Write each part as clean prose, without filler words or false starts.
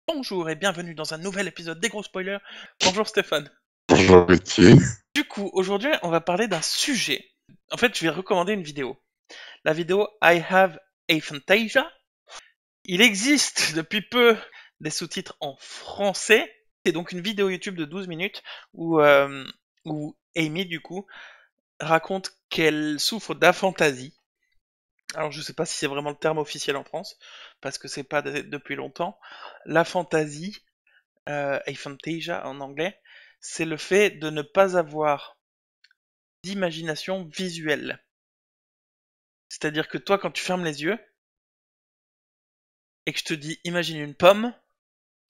Bonjour et bienvenue dans un nouvel épisode des gros spoilers. Bonjour Stéphane. Bonjour Gauthier. Du coup, aujourd'hui, on va parler d'un sujet. En fait, je vais recommander une vidéo. La vidéo I Have Aphantasia. Il existe depuis peu des sous-titres en français. C'est donc une vidéo YouTube de 12 minutes où Amy, du coup, raconte qu'elle souffre d'aphantasie. Alors, je sais pas si c'est vraiment le terme officiel en France, parce que c'est pas depuis longtemps. L'aphantasie, aphantasia en anglais, c'est le fait de ne pas avoir d'imagination visuelle. C'est-à-dire que toi, quand tu fermes les yeux et que je te dis imagine une pomme,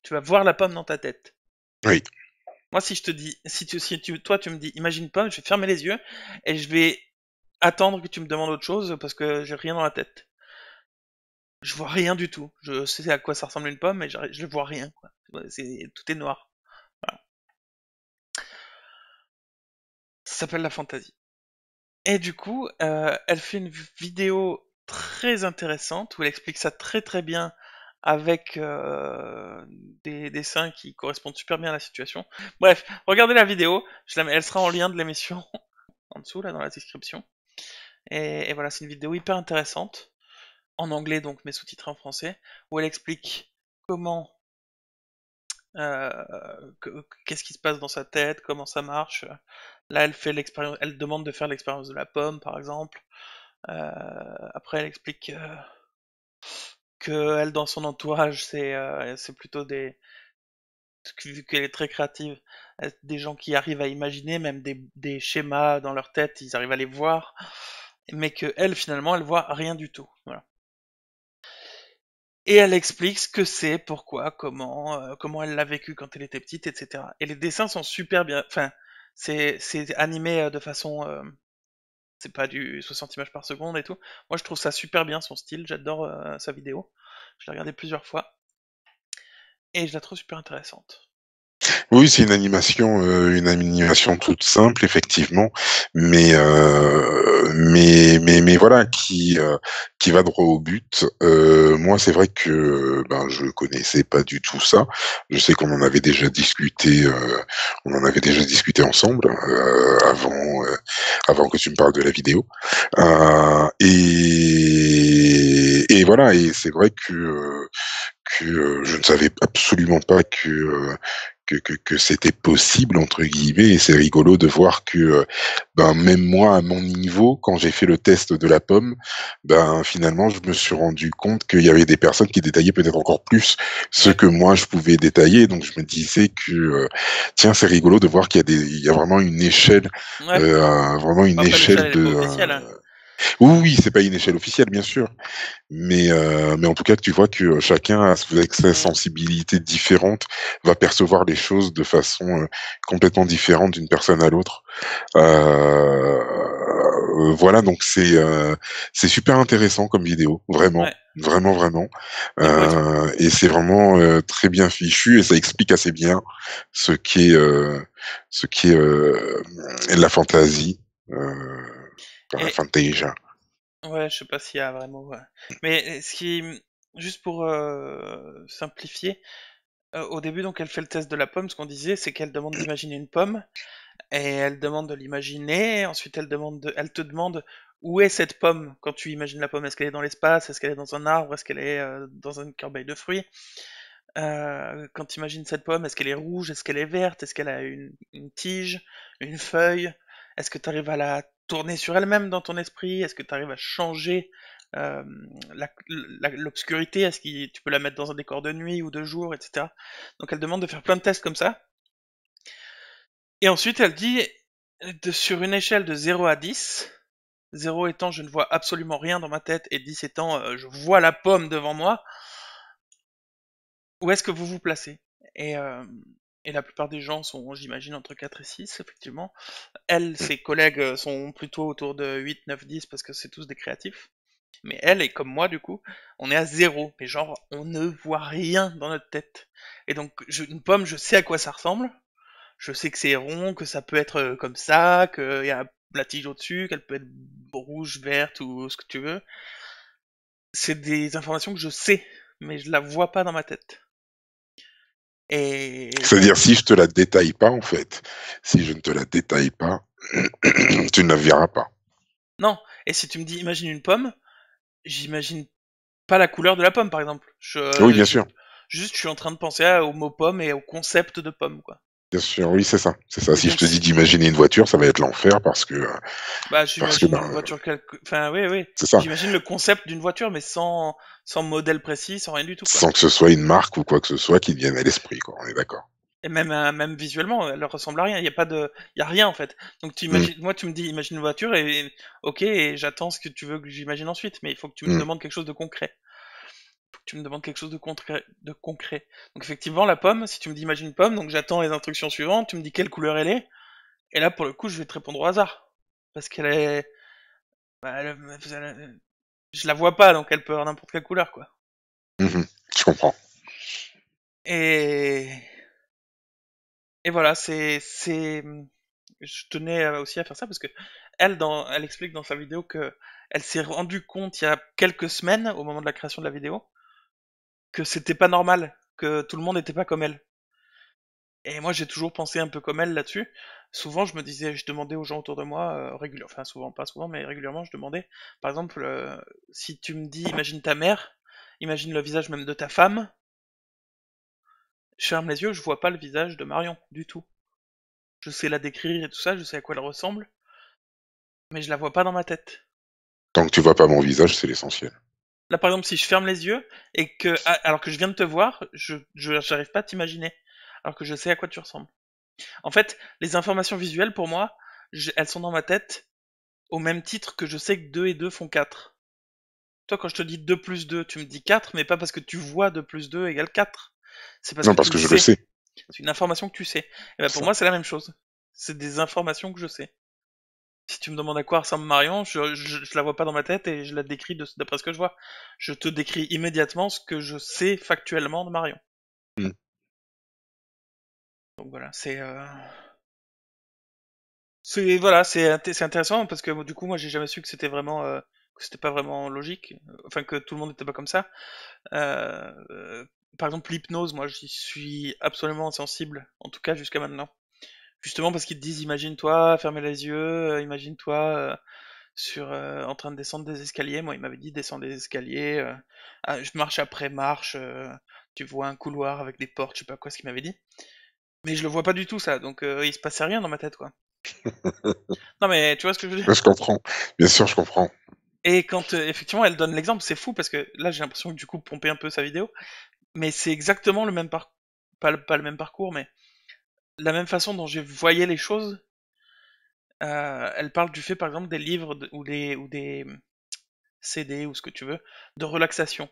tu vas voir la pomme dans ta tête. Oui, Moi, si je te dis, toi, tu me dis imagine une pomme, je vais fermer les yeux et je vais attendre que tu me demandes autre chose parce que j'ai rien dans la tête. Je vois rien du tout. Je sais à quoi ça ressemble une pomme, mais je vois rien, quoi. Tout est noir. Voilà. Ça s'appelle la fantaisie. Et du coup, elle fait une vidéo très intéressante où elle explique ça très très bien avec des dessins qui correspondent super bien à la situation. Bref, regardez la vidéo, elle sera en lien de l'émission en dessous, là, dans la description. Et voilà, c'est une vidéo hyper intéressante, en anglais donc, mais sous-titrée en français, où elle explique comment, qu'est-ce qui se passe dans sa tête, comment ça marche. Là, elle fait l'expérience, elle demande de faire l'expérience de la pomme, par exemple. Après, elle explique que elle, dans son entourage, c'est plutôt vu qu'elle est très créative, des gens qui arrivent à imaginer même des schémas dans leur tête, ils arrivent à les voir, mais que elle, finalement, elle voit rien du tout. Voilà. Et elle explique ce que c'est, pourquoi, comment elle l'a vécu quand elle était petite, etc. Et les dessins sont super bien. Enfin, c'est animé de façon c'est pas du 60 images par seconde et tout. Moi, je trouve ça super bien son style. J'adore sa vidéo. Je l'ai regardée plusieurs fois et je la trouve super intéressante. oui, c'est une animation toute simple, effectivement, mais voilà, qui va droit au but. Moi, c'est vrai que ben je connaissais pas du tout ça. Je sais qu'on en avait déjà discuté, on en avait déjà discuté ensemble avant que tu me parles de la vidéo. Et voilà, et c'est vrai que je ne savais absolument pas que c'était possible entre guillemets, et c'est rigolo de voir que ben même moi à mon niveau, quand j'ai fait le test de la pomme, ben finalement je me suis rendu compte qu'il y avait des personnes qui détaillaient peut-être encore plus ce Ouais, que moi je pouvais détailler. Donc je me disais que tiens, c'est rigolo de voir il y a vraiment une échelle, ouais. vraiment une Après, l'échelle, échelle elle est de pas officielle, hein. oui, oui, c'est pas une échelle officielle, bien sûr, mais en tout cas que tu vois que chacun, avec sa Mm. sensibilité différente, va percevoir les choses de façon complètement différente d'une personne à l'autre. Voilà, donc c'est super intéressant comme vidéo, Ouais. vraiment, vraiment, vraiment. Ouais, pour expli- Et c'est vraiment très bien fichu, et ça explique assez bien ce qu'est euh, ce qu'est la fantaisie, la Et fantasia. ouais, je sais pas s'il y a vraiment. Ouais. Mais juste pour simplifier, au début, donc, elle fait le test de la pomme. Ce qu'on disait, c'est qu'elle demande d'imaginer une pomme. Et elle demande de l'imaginer, ensuite elle te demande où est cette pomme quand tu imagines la pomme. Est-ce qu'elle est dans l'espace? Est-ce qu'elle est dans un arbre? Est-ce qu'elle est dans une corbeille de fruits? Quand tu imagines cette pomme, est-ce qu'elle est rouge? Est-ce qu'elle est verte? Est-ce qu'elle a une tige? Une feuille? Est-ce que tu arrives à la tourner sur elle-même dans ton esprit? Est-ce que tu arrives à changer euh, l'obscurité? Est-ce que tu peux la mettre dans un décor de nuit ou de jour, etc. Donc elle demande de faire plein de tests comme ça. Et ensuite, elle dit, sur une échelle de 0 à 10, 0 étant je ne vois absolument rien dans ma tête et 10 étant je vois la pomme devant moi, où est-ce que vous vous placez? et, euh, et la plupart des gens sont, j'imagine, entre 4 et 6, effectivement. Elle, ses collègues sont plutôt autour de 8, 9, 10 parce que c'est tous des créatifs. Mais elle, et comme moi, du coup, on est à 0. Mais genre, on ne voit rien dans notre tête. Et donc, une pomme, je sais à quoi ça ressemble. Je sais que c'est rond, que ça peut être comme ça, qu'il y a la tige au-dessus, qu'elle peut être rouge, verte ou ce que tu veux. C'est des informations que je sais, mais je la vois pas dans ma tête. Et C'est-à-dire, si je te la détaille pas, en fait, si je ne te la détaille pas, tu ne la verras pas. non, et si tu me dis imagine une pomme, j'imagine pas la couleur de la pomme par exemple. Oui, bien sûr. Juste je suis en train de penser au mot pomme et au concept de pomme quoi. Bien sûr, oui, c'est ça. C'est ça. Et Si je donc te dis d'imaginer une voiture, ça va être l'enfer bah parce que j'imagine ben, une voiture enfin oui oui, c'est ça. j'imagine le concept d'une voiture mais sans modèle précis, sans rien du tout quoi. Sans que ce soit une marque ou quoi que ce soit qui te vienne à l'esprit, quoi. On est d'accord. Et même visuellement, elle ressemble à rien. Il y a rien en fait. Donc Hmm, moi tu me dis imagine une voiture ok, et j'attends ce que tu veux que j'imagine ensuite, mais il faut que tu me hmm. demandes quelque chose de concret. Faut que tu me demandes quelque chose de concret. Donc effectivement la pomme, si tu me dis imagine une pomme, donc j'attends les instructions suivantes. Tu me dis quelle couleur elle est, et là pour le coup je vais te répondre au hasard parce qu'elle est, bah, je la vois pas, donc elle peut avoir n'importe quelle couleur quoi. Mhm, je comprends. Et et voilà, je tenais aussi à faire ça parce que elle explique dans sa vidéo que elle s'est rendue compte il y a quelques semaines, au moment de la création de la vidéo, que c'était pas normal, que tout le monde n'était pas comme elle. Et moi, j'ai toujours pensé un peu comme elle là-dessus. Souvent, je demandais aux gens autour de moi, régulièrement, enfin souvent, pas souvent, mais régulièrement, je demandais, par exemple, si tu me dis, imagine ta mère, imagine le visage même de ta femme, je ferme les yeux, je vois pas le visage de Marion, du tout. Je sais la décrire et tout ça, je sais à quoi elle ressemble, mais je la vois pas dans ma tête. Tant que tu vois pas mon visage, c'est l'essentiel. Là, par exemple, si je ferme les yeux et que, alors que je viens de te voir, j'arrive pas à t'imaginer, alors que je sais à quoi tu ressembles. En fait, les informations visuelles, pour moi, elles sont dans ma tête au même titre que je sais que 2 et 2 font 4. Toi, quand je te dis 2 plus 2, tu me dis 4, mais pas parce que tu vois 2 plus 2 égale 4. C'est parce Non, que parce tu le que je le sais. sais. C'est une information que tu sais. Et ben pour Ça. moi, c'est la même chose. C'est des informations que je sais. Si tu me demandes à quoi ressemble Marion, je la vois pas dans ma tête et je la décris d'après ce que je vois. Je te décris immédiatement ce que je sais factuellement de Marion. Hmm. Donc voilà, voilà, c'est intéressant parce que du coup, moi, j'ai jamais su que c'était vraiment que c'était pas vraiment logique, enfin que tout le monde n'était pas comme ça. Euh, euh, Par exemple, l'hypnose, moi, j'y suis absolument insensible, en tout cas jusqu'à maintenant. Justement parce qu'ils te disent, imagine-toi, fermer les yeux, imagine-toi en train de descendre des escaliers. Moi, il m'avait dit descendre des escaliers, je marche après marche, tu vois un couloir avec des portes, je sais pas quoi ce qu'il m'avait dit. Mais je le vois pas du tout ça, donc il se passait rien dans ma tête, quoi. Non mais tu vois ce que je veux dire? Ouais, je comprends. Bien sûr, je comprends. Et quand effectivement elle donne l'exemple, c'est fou parce que là j'ai l'impression que du coup pomper un peu sa vidéo, mais c'est exactement le même parcours, pas le même parcours, mais la même façon dont je voyais les choses. Elle parle du fait par exemple des livres ou des CD ou ce que tu veux de relaxation,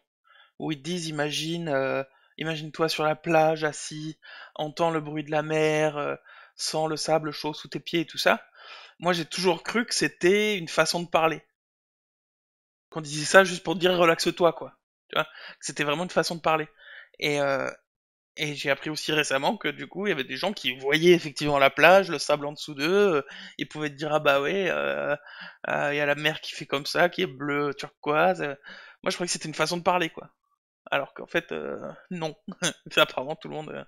où ils te disent imagine-toi sur la plage assis, entends le bruit de la mer, sens le sable chaud sous tes pieds et tout ça. Moi j'ai toujours cru que c'était une façon de parler. Qu'on disait ça juste pour te dire relaxe-toi, quoi. Tu vois, c'était vraiment une façon de parler. Et, euh, et j'ai appris aussi récemment que du coup, il y avait des gens qui voyaient effectivement la plage, le sable en dessous d'eux, ils pouvaient te dire ah bah ouais, il y a la mer qui fait comme ça, qui est bleue turquoise. Moi, je croyais que c'était une façon de parler, quoi. Alors qu'en fait, non. C'est apparemment tout le monde.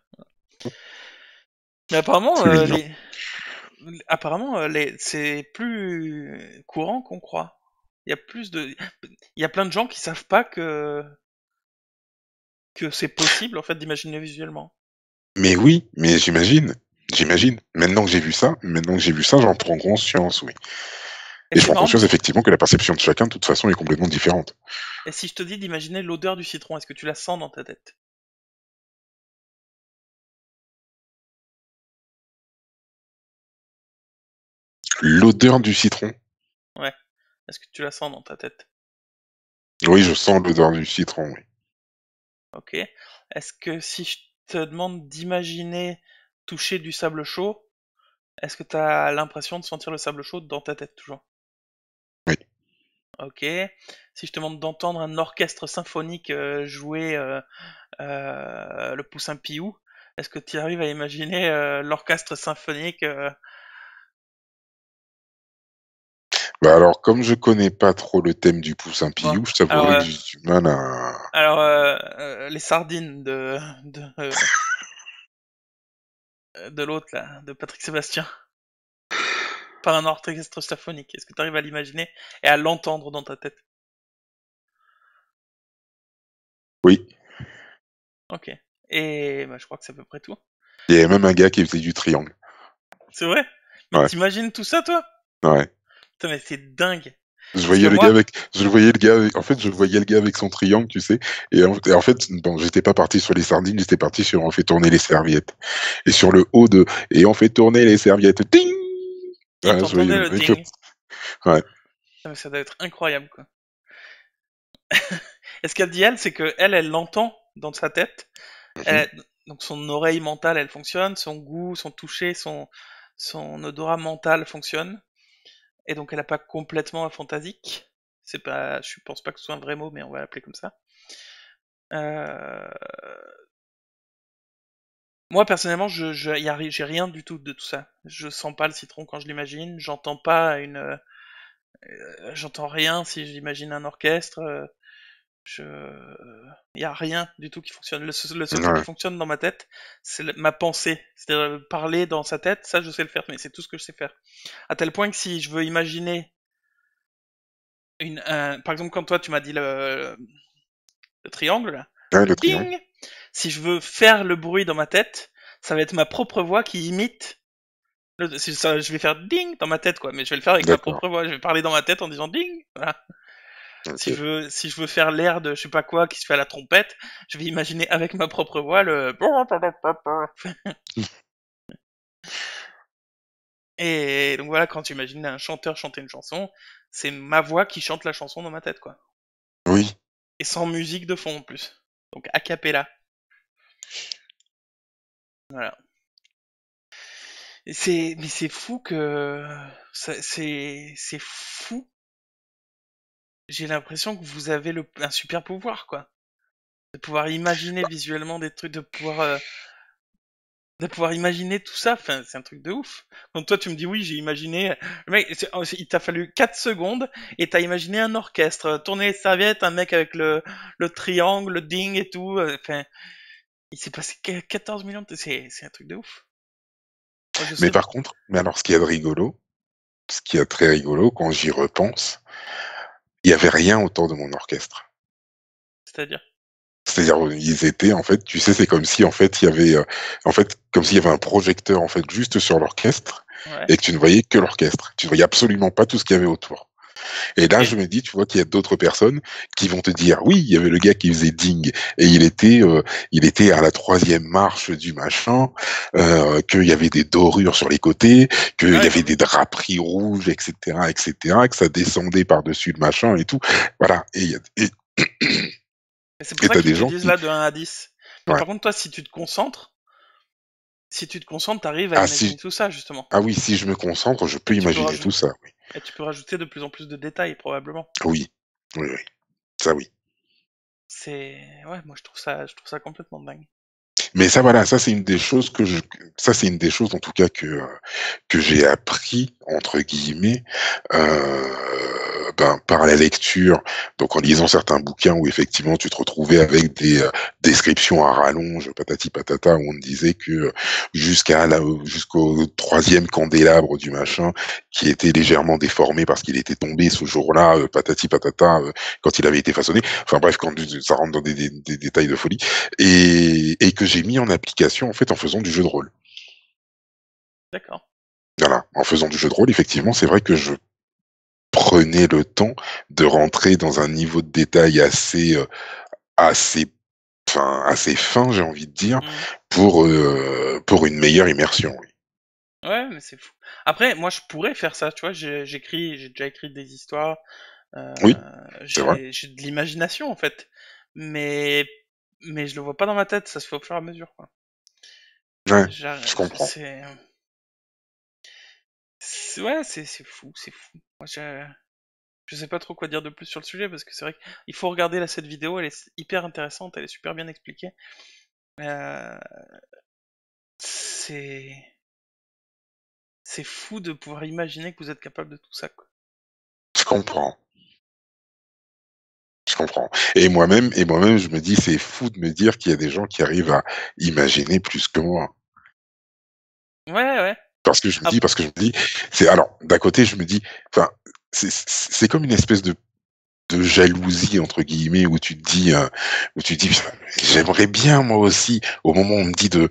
Mais apparemment, C'est mignon. c'est plus courant qu'on croit. Il y a il y a plein de gens qui savent pas que c'est possible en fait d'imaginer visuellement. Mais oui, mais j'imagine. J'imagine. Maintenant que j'ai vu ça, j'en prends conscience, oui. Et Et je c'est prends marrant, conscience effectivement que la perception de chacun, de toute façon, est complètement différente. et si je te dis d'imaginer l'odeur du citron, est-ce que tu la sens dans ta tête? L'odeur du citron. Ouais, est-ce que tu la sens dans ta tête? Oui, je sens l'odeur du citron, oui. Ok. Est-ce que si je te demande d'imaginer toucher du sable chaud, est-ce que tu as l'impression de sentir le sable chaud dans ta tête toujours? Oui. Ok. Si je te demande d'entendre un orchestre symphonique jouer le Poussin Piou, est-ce que tu arrives à imaginer l'orchestre symphonique Bah alors, comme je connais pas trop le thème du poussin bon, pillou, je alors, t'avouerai que j'ai du mal à... les sardines de de l'autre, là, de Patrick Sébastien, par un orchestre symphonique. Est-ce que tu arrives à l'imaginer et à l'entendre dans ta tête? Oui. Ok. Et bah, je crois que c'est à peu près tout. Il y avait même un gars qui faisait du triangle. C'est vrai? Mais Ouais, t'imagines tout ça, toi? ouais. Putain, mais c'est dingue. Je Parce que voyais le gars moi, avec, je le voyais le gars avec- en fait, je voyais le gars avec son triangle, tu sais. Et en fait, bon, j'étais pas parti sur les sardines, j'étais parti sur on fait tourner les serviettes. Et sur le haut de, et on fait tourner les serviettes. Ding! et Ouais, je voyais t'entendais le le mec. ding. Ouais. Ah, mais ça doit être incroyable, quoi. Et ce qu'elle dit, elle, c'est que elle l'entend dans sa tête. Mhm. Elle- donc son oreille mentale, elle fonctionne, son goût, son toucher, son odorat mental fonctionne. Et donc elle n'a pas complètement aphantasique. C'est pas, je pense pas que ce soit un vrai mot, mais on va l'appeler comme ça. Euh, Moi personnellement, j'ai rien du tout de tout ça. Je sens pas le citron quand je l'imagine. J'entends pas j'entends rien si j'imagine un orchestre. Je, y a rien du tout qui fonctionne. Le seul truc qui Ouais. fonctionne dans ma tête, c'est ma pensée. C'est-à-dire parler dans sa tête, ça je sais le faire, mais c'est tout ce que je sais faire. À tel point que si je veux imaginer par exemple, quand toi tu m'as dit le triangle, là, Ouais, le le triangle. ding, si je veux faire le bruit dans ma tête, ça va être ma propre voix qui imite. Je vais faire ding dans ma tête, quoi, mais je vais le faire avec ma D'accord. propre voix. Je vais parler dans ma tête en disant ding. Voilà. Ok. Si je veux faire l'air de je sais pas quoi qui se fait à la trompette, je vais imaginer avec ma propre voix le. Et donc voilà, quand tu imagines un chanteur chanter une chanson, c'est ma voix qui chante la chanson dans ma tête, quoi. Oui. Et sans musique de fond en plus. Donc a cappella. Voilà. Mais c'est fou que c'est fou. J'ai l'impression que vous avez un super pouvoir, quoi. De pouvoir imaginer visuellement des trucs, de pouvoir imaginer tout ça. Enfin, c'est un truc de ouf. Quand toi tu me dis oui, j'ai imaginé, le mec, il t'a fallu 4 secondes et t'as imaginé un orchestre, tourner les serviettes, un mec avec le triangle, le ding et tout. Enfin, il s'est passé 14 millions de, c'est un truc de ouf. Moi, je Mais sais, par contre, mais alors ce qu'il y a de rigolo, ce qui est très rigolo quand j'y repense, il y avait rien autour de mon orchestre. c'est-à-dire. C'est-à-dire, ils étaient en fait, tu sais, c'est comme si en fait il y avait, en fait, comme s'il y avait un projecteur en fait juste sur l'orchestre Ouais. et que tu ne voyais que l'orchestre. Tu ne voyais absolument pas tout ce qu'il y avait autour. Et Ok. là, je me dis, tu vois qu'il y a d'autres personnes qui vont te dire, oui, il y avait le gars qui faisait ding et il était à la troisième marche du machin, qu'il y avait des dorures sur les côtés, qu'il y Ouais, avait non mais. des draperies rouges, etc., que ça descendait par-dessus le machin et tout. Voilà. Et c'est pour Et ça t'as qu'ils des te gens disent qui, là de 1 à 10. Mais ouais. par contre, toi, si tu te concentres, t'arrives à Ah imaginer si, tout ça, justement. ah oui, si je me concentre, je Et peux tu peux imaginer tout rajouter, ça. Oui, et tu peux rajouter de plus en plus de détails, probablement. oui, oui, oui. Ça oui. Ouais, moi, je trouve ça complètement dingue. Mais ça, voilà, ça c'est une des choses ça c'est une des choses en tout cas que j'ai appris entre guillemets ben, par la lecture, donc en lisant certains bouquins où effectivement tu te retrouvais avec des descriptions à rallonge, patati patata, où on te disait que jusqu'au troisième candélabre du machin qui était légèrement déformé parce qu'il était tombé ce jour-là, patati patata, quand il avait été façonné. Enfin bref, quand ça rentre dans des détails de folie et que j'ai mis en application en fait en faisant du jeu de rôle. D'accord. Voilà, en faisant du jeu de rôle, effectivement, c'est vrai que je prenais le temps de rentrer dans un niveau de détail assez, enfin, assez fin, j'ai envie de dire, Hmm. pour une meilleure immersion. Oui, Ouais, mais c'est fou. Après, moi, je pourrais faire ça, tu vois. J'ai déjà écrit des histoires. oui, c'est vrai. J'ai de l'imagination, en fait. Mais, mais je le vois pas dans ma tête. Ça se fait au fur et à mesure, quoi. Ouais, je Je comprends. sais. Ouais, c'est fou, c'est fou. Moi, je sais pas trop quoi dire de plus sur le sujet parce que c'est vrai qu'il faut regarder là cette vidéo, elle est hyper intéressante, elle est super bien expliquée. Euh, c'est c'est fou de pouvoir imaginer que vous êtes capable de tout ça, quoi. Je comprends. Je comprends. Et moi-même, je me dis, c'est fou de me dire qu'il y a des gens qui arrivent à imaginer plus que moi. Ouais, ouais. Parce que je me dis, c'est alors d'un côté je me dis, enfin c'est comme une espèce de jalousie entre guillemets où tu te dis j'aimerais bien moi aussi au moment où on me dit de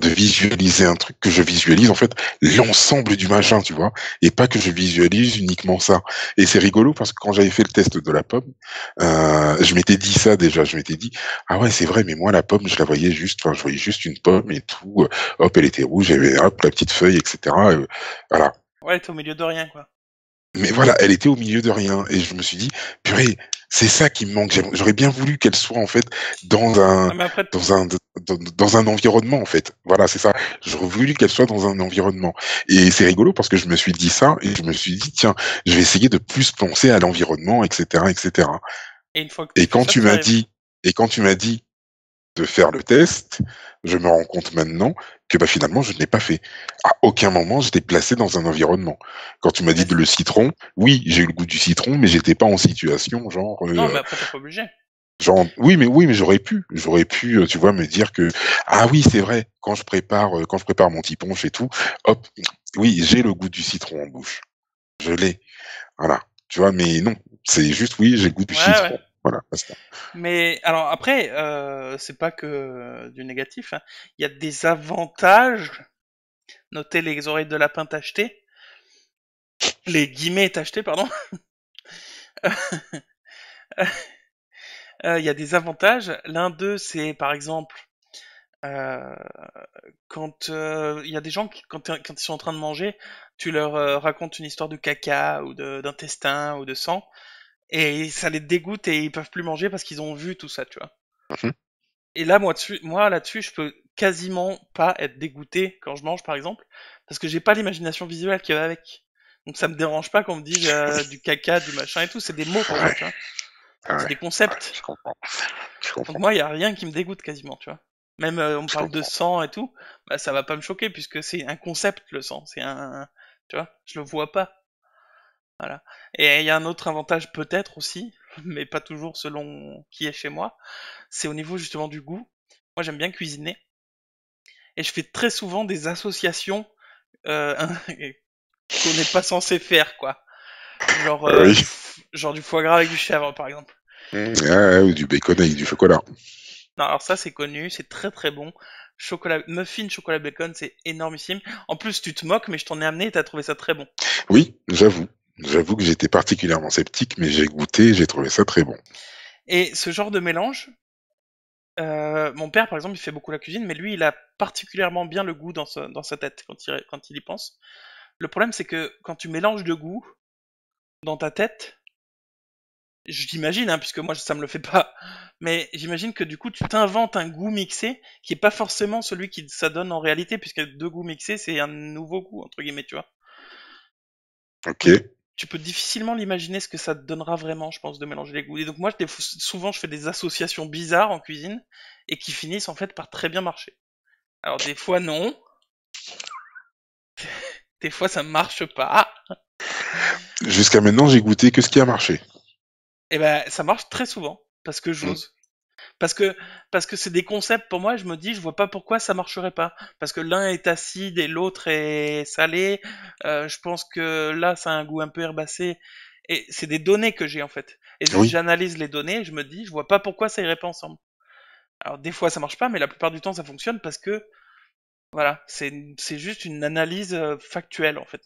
visualiser un truc que je visualise en fait l'ensemble du machin tu vois et pas que je visualise uniquement ça et c'est rigolo parce que quand j'avais fait le test de la pomme je m'étais dit ça déjà je m'étais dit ah ouais c'est vrai mais moi la pomme je la voyais juste enfin je voyais juste une pomme et tout hop elle était rouge il y avait hop la petite feuille etc voilà Ouais, t'es au milieu de rien, quoi. mais voilà, elle était au milieu de rien et je me suis dit: «Purée, c'est ça qui me manque». J'aurais bien voulu qu'elle soit en fait dans un Ah, mais après, dans un dans un environnement en fait. Voilà, c'est ça. J'aurais voulu qu'elle soit dans un environnement et c'est rigolo parce que je me suis dit ça et je me suis dit: «Tiens, je vais essayer de plus penser à l'environnement» et cetera et cetera et une fois que tu et fais quand ça, tu tu m'as arrives. dit et quand tu m'as dit de faire le test, je me rends compte maintenant que, bah, finalement, je ne l'ai pas fait. À aucun moment, j'étais placé dans un environnement. Quand tu m'as dit Mais de le citron, oui, j'ai eu le goût du citron, mais j'étais pas en situation non, mais après, t'es pas obligé. oui, mais j'aurais pu, tu vois, me dire que: «Ah oui, c'est vrai, quand je prépare mon petit punch et tout, hop, oui, j'ai le goût du citron en bouche. Je l'ai». Voilà, tu vois? Mais non, c'est juste, oui, j'ai le goût du Ouais, ouais. citron. Voilà, basta. Mais alors après, c'est pas que du négatif, hein. Il y a des avantages. Notez les oreilles de lapin tachetées. Les guillemets tachetés, pardon. Il y a des avantages. L'un d'eux, c'est par exemple euh, quand il y a des gens qui, quand ils sont en train de manger, tu leur racontes une histoire de caca ou d'intestin ou de sang, et ça les dégoûte et ils peuvent plus manger parce qu'ils ont vu tout ça, tu vois. Mmh. Et là, moi là-dessus, je peux quasiment pas être dégoûté quand je mange, par exemple, parce que j'ai pas l'imagination visuelle qui va avec. Donc ça me dérange pas qu'on me dise du caca, du machin et tout. C'est des mots pour moi, Ouais, tu vois. ah C'est ouais, des ouais, concepts. je comprends, je Donc comprends, moi, il y a rien qui me dégoûte quasiment, tu vois. Même on me je parle de comprends. sang et tout, bah ça va pas me choquer puisque c'est un concept le sang. C'est un, tu vois, je le vois pas. Voilà. Et il y a un autre avantage peut-être aussi, mais pas toujours selon qui est chez moi. C'est au niveau justement du goût. Moi, j'aime bien cuisiner. Et je fais très souvent des associations euh, qu'on n'est pas censé faire, quoi. Genre, Oui. genre du foie gras avec du chèvre, par exemple. Mmh, ouais, ou du bacon avec du chocolat. Non, alors ça, c'est connu, c'est très très bon. Chocolat, muffin, chocolat bacon, c'est énormissime. En plus, tu te moques, mais je t'en ai amené et t'as trouvé ça très bon. Oui, j'avoue. J'avoue que j'étais particulièrement sceptique, mais j'ai goûté et j'ai trouvé ça très bon. Et ce genre de mélange, mon père, par exemple, il fait beaucoup la cuisine, mais lui, il a particulièrement bien le goût dans sa tête quand il y pense. Le problème, c'est que quand tu mélanges de goût dans ta tête, j'imagine, hein, puisque moi ça me le fait pas, mais j'imagine que du coup tu t'inventes un goût mixé qui est pas forcément celui qui ça donne en réalité, puisque deux goûts mixés c'est un nouveau goût entre guillemets, tu vois. Ok. Donc tu peux difficilement l'imaginer ce que ça te donnera vraiment, je pense, de mélanger les goûts. Et donc moi souvent je fais des associations bizarres en cuisine et qui finissent en fait par très bien marcher. Alors des fois non, des fois ça marche pas, Jusqu'à maintenant, j'ai goûté que ce qui a marché. et ben ça marche très souvent parce que Mm. j'ose. Parce que parce que c'est des concepts pour moi, je me dis je vois pas pourquoi ça marcherait pas. Parce que l'un est acide et l'autre est salé. Je pense que là ça a un goût un peu herbacé. Et c'est des données que j'ai en fait. Et juste Oui, j'analyse les données et je me dis je vois pas pourquoi ça irait pas ensemble. Alors des fois ça marche pas, mais la plupart du temps ça fonctionne parce que voilà, c'est juste une analyse factuelle en fait.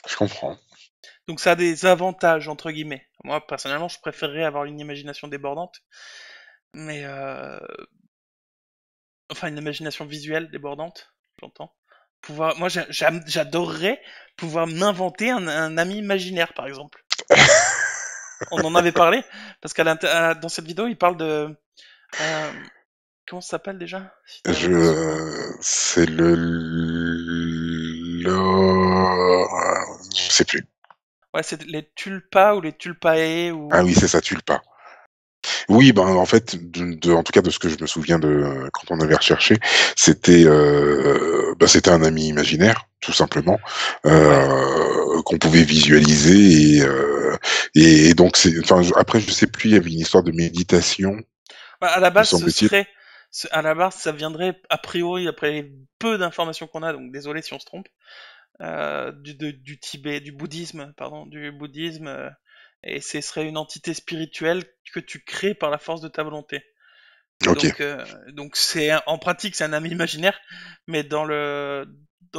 je comprends. Donc ça a des avantages entre guillemets. Moi personnellement je préférerais avoir une imagination débordante, mais enfin une imagination visuelle débordante, j'entends. Pouvoir, moi j'adorerais pouvoir m'inventer un ami imaginaire par exemple. On en avait parlé parce dans cette vidéo il parle de euh, comment ça s'appelle déjà? Si t'as des souvenirs. C'est je sais plus. Ouais, c'est les tulpas ou les tulpae Ah oui, ou c'est ça, tulpa. Oui, ben en fait, en tout cas de ce que je me souviens de quand on avait recherché, c'était un ami imaginaire, tout simplement, ouais. qu'on pouvait visualiser et donc après je sais plus, il y avait une histoire de méditation, Bah, à la me base semble-t-il. À la base, ça viendrait a priori, après les peu d'informations qu'on a, donc désolé si on se trompe, du Tibet, du bouddhisme, pardon, du bouddhisme, et ce serait une entité spirituelle que tu crées par la force de ta volonté. Ok. Donc c'est en pratique c'est un ami imaginaire, mais dans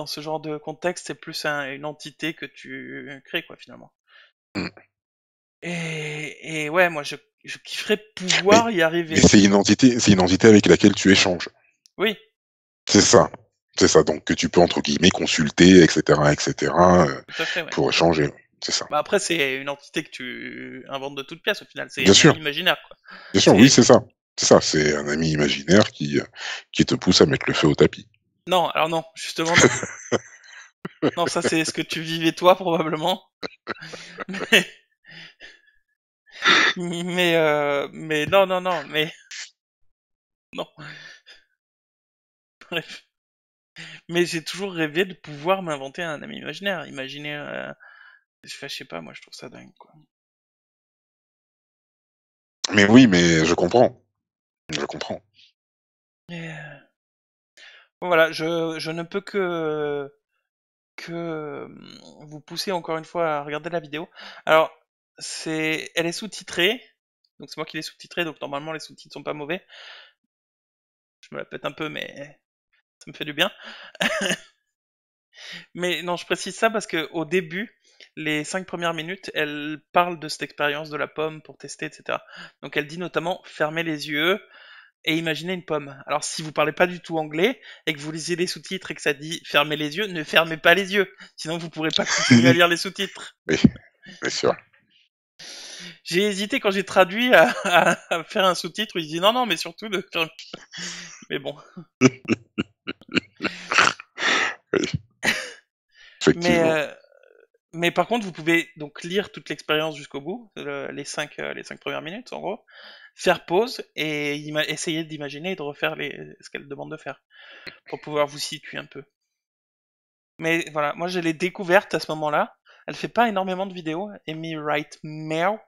ce genre de contexte c'est plus une entité que tu crées quoi finalement. Mm. Et ouais moi je kifferais Mais, pouvoir y mais arriver. c'est une entité avec laquelle tu échanges. Oui, C'est ça. C'est ça. Donc que tu peux entre guillemets consulter, etc., tout à fait ouais. pour échanger. C'est ça. Bah après c'est une entité que tu inventes de toutes pièces au final, c'est Bien un sûr. ami imaginaire quoi. Bien sûr. Oui, C'est c'est ça. C'est ça. C'est un ami imaginaire qui te pousse à mettre le feu au tapis. non alors non justement non. Non ça c'est ce que tu vivais toi probablement. Mais mais non non non mais non bref. Mais j'ai toujours rêvé de pouvoir m'inventer un ami imaginaire. Imaginer, je sais pas, moi je trouve ça dingue, quoi. Mais oui, mais je comprends. Je comprends. Et, bon, voilà, je ne peux que vous pousser encore une fois à regarder la vidéo. Alors, elle est sous-titrée, donc c'est moi qui l'ai sous-titrée, donc normalement les sous-titres sont pas mauvais. Je me la pète un peu, mais ça me fait du bien. Mais non, je précise ça parce que au début, les 5 premières minutes, elle parle de cette expérience de la pomme pour tester, etc. Donc elle dit notamment fermez les yeux et imaginez une pomme. Alors si vous parlez pas du tout anglais et que vous lisez les sous-titres et que ça dit fermez les yeux, ne fermez pas les yeux, sinon vous pourrez pas continuer à lire les sous-titres. Oui, bien sûr. J'ai hésité quand j'ai traduit à faire un sous-titre où il dit non non mais surtout de mais bon. Oui, Mais effectivement. mais par contre vous pouvez donc lire toute l'expérience jusqu'au bout, les 5 premières minutes en gros, faire pause et essayer d'imaginer et de refaire ce qu'elle demande de faire pour pouvoir vous situer un peu. Mais voilà, moi je l'ai découverte à ce moment-là. Elle fait pas énormément de vidéos, Amy Wright Meow.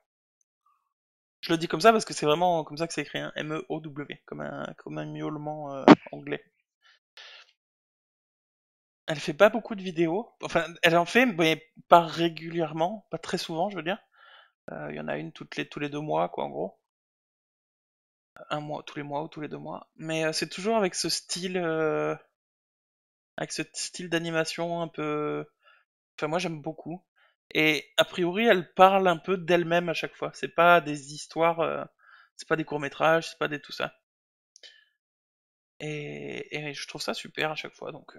Je le dis comme ça parce que c'est vraiment comme ça que c'est écrit, hein, M-E-O-W, comme un miaulement anglais. Elle fait pas beaucoup de vidéos, enfin elle en fait, mais pas régulièrement, pas très souvent, je veux dire. Il y en a une tous les 2 mois, quoi, en gros. Un mois, tous les mois ou tous les 2 mois. Mais c'est toujours avec ce style d'animation un peu. Enfin, moi j'aime beaucoup. Et a priori, elle parle un peu d'elle-même à chaque fois. C'est pas des histoires, c'est pas des courts-métrages, c'est pas des tout ça. Et je trouve ça super à chaque fois, donc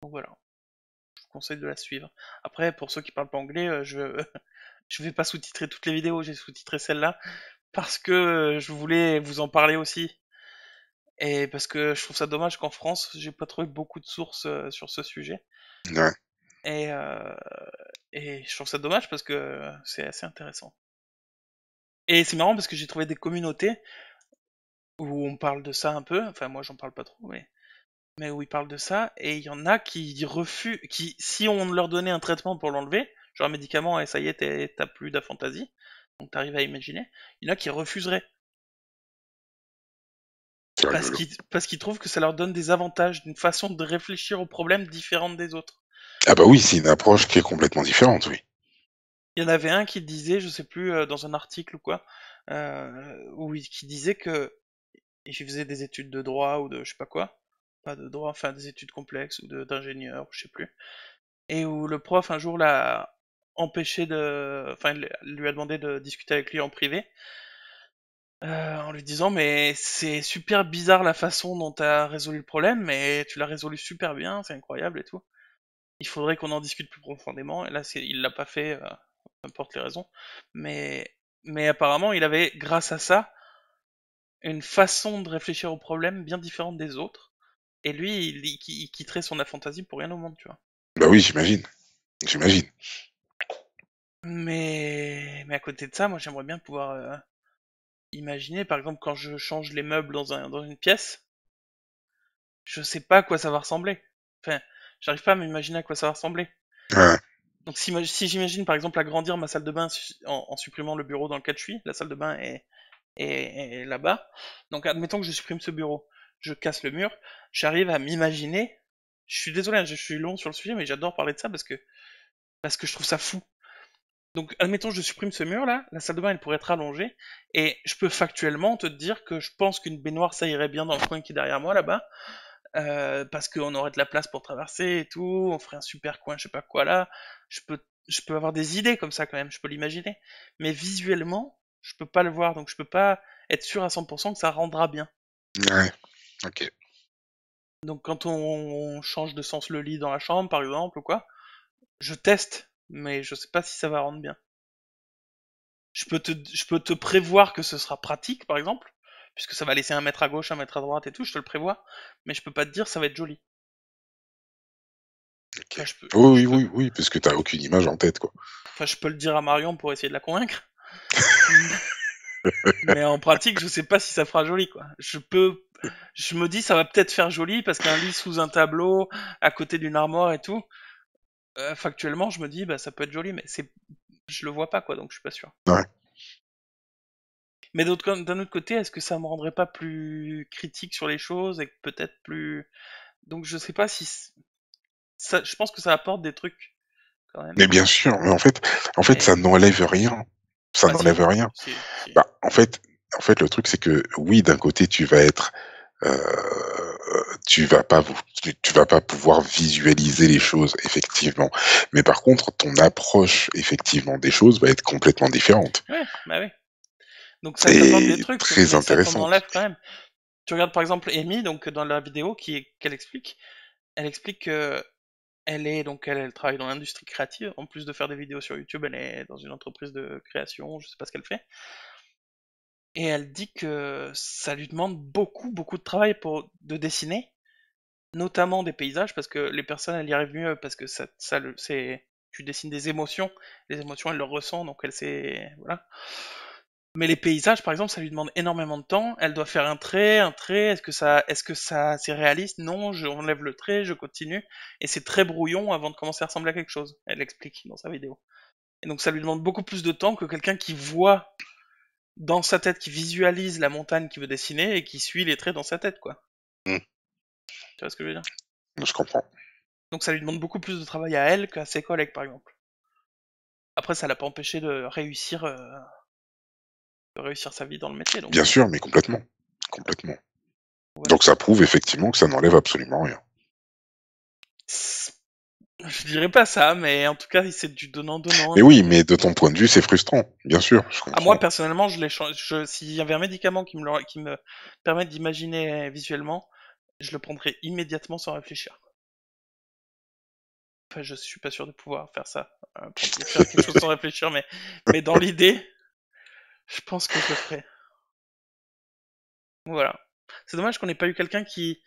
voilà. Je vous conseille de la suivre. Après, pour ceux qui parlent pas anglais, je vais pas sous-titrer toutes les vidéos, j'ai sous-titré celle-là parce que je voulais vous en parler aussi. Et parce que je trouve ça dommage qu'en France, j'ai pas trouvé beaucoup de sources sur ce sujet. Ouais. Et, euh, et je trouve ça dommage parce que c'est assez intéressant. Et c'est marrant parce que j'ai trouvé des communautés où on parle de ça un peu. Enfin, moi, j'en parle pas trop, mais où ils parlent de ça. Et il y en a qui refusent, qui, si on leur donnait un traitement pour l'enlever, genre un médicament, et ça y est, t'as plus d'aphantasie, donc t'arrives à imaginer, il y en a qui refuseraient. C'est rigolo. Parce qu'ils trouvent que ça leur donne des avantages, d'une façon de réfléchir aux problèmes différente des autres. Ah bah oui, c'est une approche qui est complètement différente, oui. Il y en avait un qui disait, je sais plus, dans un article ou quoi, qui disait que il faisait des études de droit ou de je sais pas quoi, pas de droit, enfin des études complexes ou d'ingénieur, je sais plus, et où le prof un jour l'a empêché enfin lui a demandé de discuter avec lui en privé, en lui disant mais c'est super bizarre la façon dont t'as résolu le problème, mais tu l'as résolu super bien, c'est incroyable et tout. Il faudrait qu'on en discute plus profondément, et là il l'a pas fait, peu importe les raisons, mais mais apparemment il avait grâce à ça une façon de réfléchir au problème bien différente des autres. Et lui, il quitterait son aphantasie pour rien au monde, tu vois. Bah oui, j'imagine. J'imagine. Mais à côté de ça, moi j'aimerais bien pouvoir imaginer, par exemple, quand je change les meubles dans une pièce, je sais pas à quoi ça va ressembler. Enfin, j'arrive pas à m'imaginer à quoi ça va ressembler. Ouais. Donc si j'imagine par exemple agrandir ma salle de bain en supprimant le bureau dans lequel je suis, la salle de bain et là-bas. Donc admettons que je supprime ce bureau, je casse le mur, j'arrive à m'imaginer. Je suis désolé, hein, je suis long sur le sujet, mais j'adore parler de ça parce que je trouve ça fou. Donc, admettons, je supprime ce mur-là, la salle de bain, elle pourrait être allongée, et je peux factuellement te dire que je pense qu'une baignoire, ça irait bien dans le coin qui est derrière moi, là-bas, parce qu'on aurait de la place pour traverser et tout, on ferait un super coin, je sais pas quoi là, je peux avoir des idées comme ça quand même, je peux l'imaginer, mais visuellement, je peux pas le voir, donc je peux pas être sûr à 100% que ça rendra bien. Ouais, ok. Donc quand on change de sens le lit dans la chambre, par exemple, ou quoi, je teste, mais je sais pas si ça va rendre bien. Je peux te prévoir que ce sera pratique, par exemple, puisque ça va laisser un mètre à gauche, un mètre à droite et tout, je te le prévois, mais je peux pas te dire ça va être joli. Ok. Enfin, Oui, oui, oui, oui, parce que t'as aucune image en tête, quoi. je peux le dire à Marion pour essayer de la convaincre, mais en pratique, je sais pas si ça fera joli, quoi. Je me dis ça va peut-être faire joli parce qu'un lit sous un tableau, à côté d'une armoire et tout, factuellement, je me dis bah ça peut être joli, mais je le vois pas, quoi, donc je suis pas sûr. Ouais. Mais d'un autre côté, est-ce que ça me rendrait pas plus critique sur les choses et peut-être plus. Donc je sais pas si ça, je pense que ça apporte des trucs quand même. Mais bien sûr, mais en fait, ça Mais n'enlève rien. Ça bah si, n'enlève rien. si. Bah, en fait, le truc, c'est que oui, d'un côté, tu vas pas pouvoir visualiser les choses, effectivement. Mais par contre, ton approche, effectivement, des choses va être complètement différente Ouais, bah oui. Donc ça t'apporte des et trucs, très mais ça t'en intéressante. enlève quand même. Tu regardes par exemple Amy, donc dans la vidéo elle explique que elle travaille dans l'industrie créative. En plus de faire des vidéos sur YouTube, elle est dans une entreprise de création, je sais pas ce qu'elle fait. Et elle dit que ça lui demande beaucoup de travail de dessiner, notamment des paysages, parce que les personnes, elles y arrivent mieux, parce que tu dessines des émotions, les émotions, elles le ressentent, donc elle sait, voilà. Mais les paysages, par exemple, ça lui demande énormément de temps. Elle doit faire un trait. C'est réaliste? Non, je enlève le trait, je continue. Et c'est très brouillon avant de commencer à ressembler à quelque chose. Elle l'explique dans sa vidéo. Et donc ça lui demande beaucoup plus de temps que quelqu'un qui voit dans sa tête, qui visualise la montagne qu'il veut dessiner et qui suit les traits dans sa tête, quoi. Hmm, Tu vois ce que je veux dire? je comprends. Donc ça lui demande beaucoup plus de travail à elle qu'à ses collègues, par exemple. Après, ça l'a pas empêché de réussir sa vie dans le métier, donc Bien sûr, mais complètement, complètement. voilà. Donc ça prouve effectivement que ça n'enlève absolument rien. Je dirais pas ça, mais en tout cas, c'est du donnant-donnant. Mais oui, mais de ton point de vue, c'est frustrant. Bien sûr, je À moi, comprends. personnellement, s'il y avait un médicament qui me permet d'imaginer visuellement, je le prendrais immédiatement sans réfléchir. Enfin, je suis pas sûr de pouvoir faire ça, faire quelque chose sans réfléchir, mais dans l'idée, je pense que je le ferais. Voilà. C'est dommage qu'on n'ait pas eu quelqu'un qui,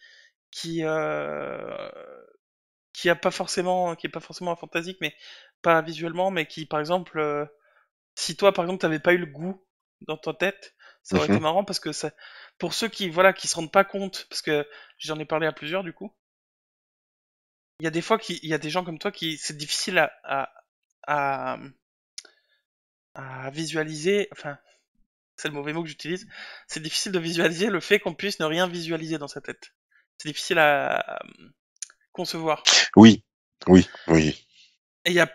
euh, qui est pas forcément aphantasique, mais pas visuellement, mais qui, par exemple, si toi, par exemple, t'avais pas eu le goût dans ta tête, ça aurait été Mhm, marrant parce que ça, pour ceux qui, voilà, qui se rendent pas compte, parce que j'en ai parlé à plusieurs du coup, il y a des fois il y a des gens comme toi qui, c'est difficile à, à visualiser, enfin, c'est le mauvais mot que j'utilise, c'est difficile de visualiser le fait qu'on puisse ne rien visualiser dans sa tête. C'est difficile à concevoir. oui, oui, oui. Et il y a,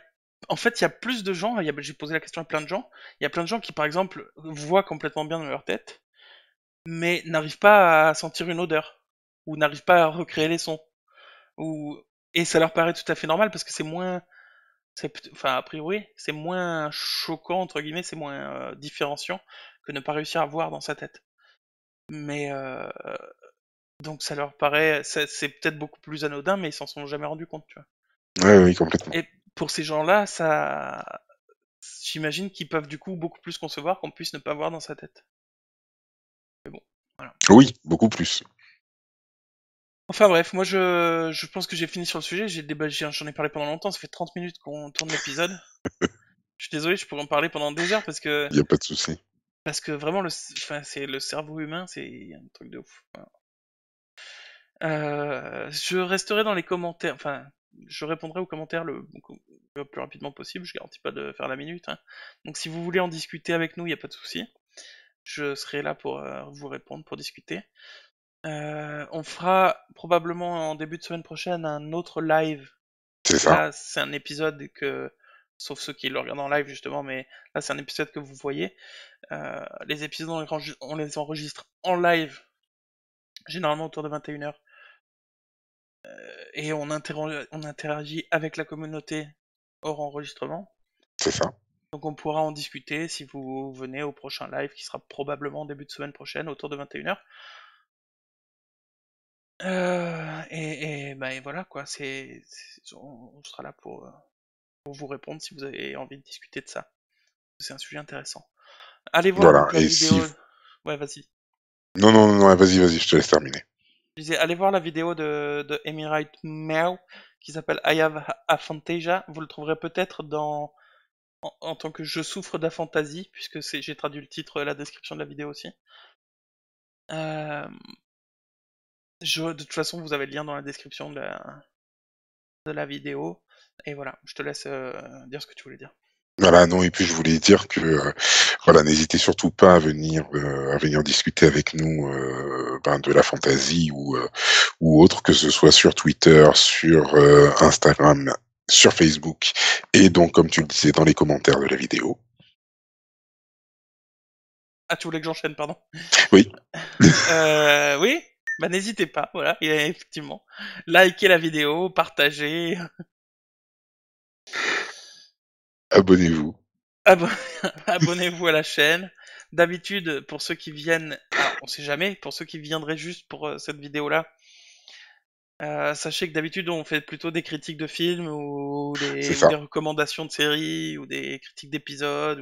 en fait, il y a plus de gens, j'ai posé la question à plein de gens, il y a plein de gens qui, par exemple, voient complètement bien dans leur tête, mais n'arrivent pas à sentir une odeur, ou n'arrivent pas à recréer les sons, ou et ça leur paraît tout à fait normal parce que enfin a priori, c'est moins choquant entre guillemets, c'est moins différenciant que ne pas réussir à voir dans sa tête. Mais donc ça leur paraît, c'est peut-être beaucoup plus anodin, mais ils s'en sont jamais rendus compte, tu vois. Oui, oui, complètement. Et pour ces gens-là, j'imagine qu'ils peuvent du coup beaucoup plus concevoir qu'on puisse ne pas voir dans sa tête. Mais bon, voilà. Oui, beaucoup plus. Enfin bref, moi je pense que j'ai fini sur le sujet, j'en ai parlé pendant longtemps, ça fait 30 minutes qu'on tourne l'épisode. Je suis désolé, je pourrais en parler pendant des heures Il n'y a pas de souci. parce que vraiment enfin, c'est le cerveau humain, c'est un truc de ouf. Voilà. Je resterai dans les commentaires, enfin je répondrai aux commentaires le plus rapidement possible, je garantis pas de faire la minute, hein. Donc si vous voulez en discuter avec nous, il n'y a pas de souci. je serai là pour vous répondre, pour discuter. On fera probablement en début de semaine prochaine un autre live. C'est ça, Là, c'est un épisode que, sauf ceux qui le regardent en live justement, mais là c'est un épisode que vous voyez. Les épisodes on les enregistre en live, généralement autour de 21h, et on interagit avec la communauté hors enregistrement. c'est ça. Donc on pourra en discuter si vous venez au prochain live qui sera probablement en début de semaine prochaine autour de 21h. Et voilà quoi, on sera là pour vous répondre si vous avez envie de discuter de ça. C'est un sujet intéressant. Allez voir Voilà. donc la Et si... vidéo. Ouais, vas-y. Non, non, non, non, vas-y, je te laisse terminer. Je disais, allez voir la vidéo de Emirate Meow qui s'appelle I Have Aphantasia. Vous le trouverez peut-être en tant que je souffre d'aphantasie, puisque j'ai traduit le titre et la description de la vidéo aussi. Euh, de toute façon, vous avez le lien dans la description de la vidéo. Et voilà, je te laisse dire ce que tu voulais dire. Voilà, non, et puis je voulais dire que voilà, n'hésitez surtout pas à venir discuter avec nous de la fantaisie ou autre, que ce soit sur Twitter, sur Instagram, sur Facebook, et donc comme tu le disais dans les commentaires de la vidéo. Ah, tu voulais que j'enchaîne, pardon. Oui. Oui, bah n'hésitez pas, voilà, et effectivement. Likez la vidéo, partagez, Abonnez-vous. abo- abonnez-vous à la chaîne. D'habitude, pour ceux qui viennent, alors on sait jamais, pour ceux qui viendraient juste pour cette vidéo-là, sachez que d'habitude on fait plutôt des critiques de films C'est ou ça. des recommandations de séries ou des critiques d'épisodes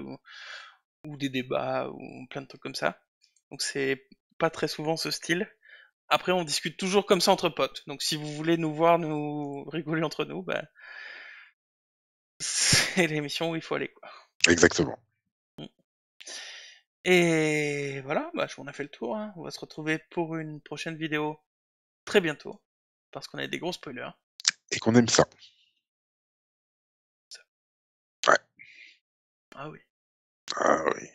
ou des débats ou plein de trucs comme ça. Donc c'est pas très souvent ce style. Après, on discute toujours comme ça entre potes. Donc si vous voulez nous voir, nous rigoler entre nous, bah, c'est l'émission où il faut aller, quoi. Exactement. Et voilà, bah, on a fait le tour, hein. On va se retrouver pour une prochaine vidéo très bientôt. Parce qu'on a des gros spoilers. Et qu'on aime ça. Ouais. Ah oui. Ah oui.